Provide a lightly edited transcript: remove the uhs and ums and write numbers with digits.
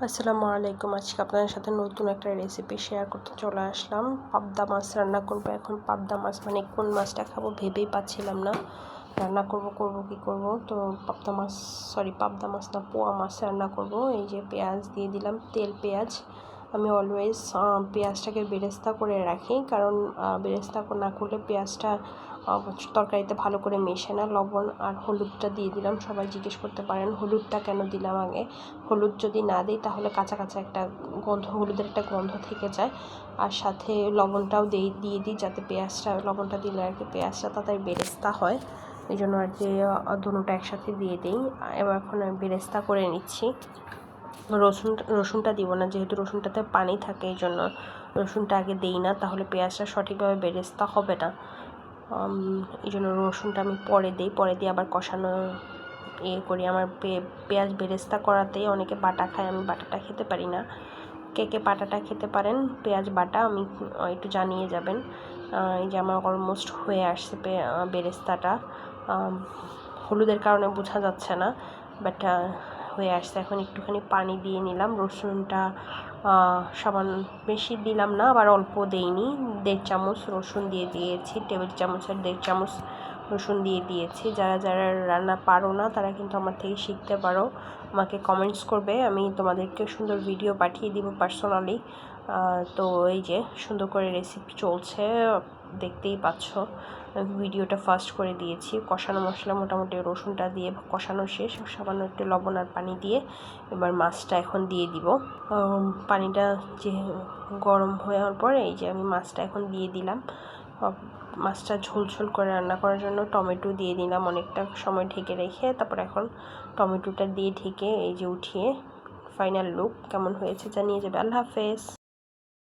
আসসালামু আলাইকুম। আজকে আপনাদের সাথে নতুন একটা রেসিপি শেয়ার করতে চলে আসলাম। পাবদা মাছ রান্না করব। এখন পাবদা মাছ মানে কোন মাছটা খাবো ভেবেই পাচ্ছিলাম না। রান্না করব কি করব। তো পাবদা মাছ না, পোয়া মাছ রান্না করব। এই যে পেঁয়াজ দিয়ে দিলাম, তেল পেঁয়াজ। আমি অলওয়েজ পেঁয়াজটাকে বেরেস্তা করে রাখি, কারণ বেরেস্তা না করলে পেঁয়াজটা তরকারিতে ভালো করে মেশে না। লবণ আর হলুদটা দিয়ে দিলাম। সবাই জিজ্ঞেস করতে পারেন হলুদটা কেন দিলাম আগে। হলুদ যদি না দিই তাহলে কাঁচা কাঁচা একটা গন্ধ, হলুদের একটা গন্ধ থেকে যায়। আর সাথে লবণটাও দিয়ে দিই, যাতে পেঁয়াজটা, লবণটা দিলে আর কি পেঁয়াজটা তাড়াতাড়ি বেরেস্তা হয়। এই জন্য আর কি দুটোটা একসাথে দিয়ে দিই। এবার এখন আমি বেরেস্তা করে নিচ্ছি। রসুনটা দিব না, যেহেতু রসুনটাতে পানি থাকে, এই জন্য রসুনটা আগে দিই না, তাহলে পেঁয়াজটা সঠিকভাবে বেরেস্তা হবে না। এই জন্য রসুনটা আমি পরে দিয়ে আবার কষানো করি। আমার পেঁয়াজ বেরেস্তা করাতেই অনেকে বাটা খায়, আমি বাটাটা খেতে পারি না। কে বাটাটা খেতে পারেন, পেঁয়াজ বাটা, আমি একটু জানিয়ে যাবেন। এই যে আমার অলমোস্ট হয়ে আসছে বেরেস্তাটা। হলুদের কারণে বোঝা যাচ্ছে না, বাট হয়ে আসছে। এখন একটুখানি পানি দিয়ে নিলাম। রসুনটা সামান্য বেশি দিলাম না, আবার অল্প দেইনি। 1.5 চামচ রসুন দিয়ে দিয়েছি, টেবিল চামচের 1.5 চামচ রসুন দিয়ে দিয়েছি। যারা রান্না পারো না তারা কিন্তু আমার থেকে শিখতে পারো, আমাকে কমেন্টস করবে, আমি তোমাদেরকে সুন্দর ভিডিও পাঠিয়ে দিব পার্সোনালি। তো এই যে সুন্দর করে রেসিপি চলছে, দেখতেই পাচ্ছ। ভিডিওটা ফাস্ট করে দিয়েছি। কষানো মশলা মোটামুটি রসুনটা দিয়ে কষানো শেষ। সামান্য একটু লবণ আর পানি দিয়ে এবার মাছটা এখন দিয়ে দিব। পানিটা যে গরম হওয়ার পরে এই যে আমি মাছটা এখন দিয়ে দিলাম। মাছটা ঝোল করে রান্না করার জন্য টমেটো দিয়ে দিলাম অনেকটা সময় ঢেকে রেখে। তারপর এখন টমেটোটা দিয়ে ঢেকে এই যে উঠিয়ে ফাইনাল লুক কেমন হয়েছে জানিয়ে যাবে। আল্লাহ হাফেজ।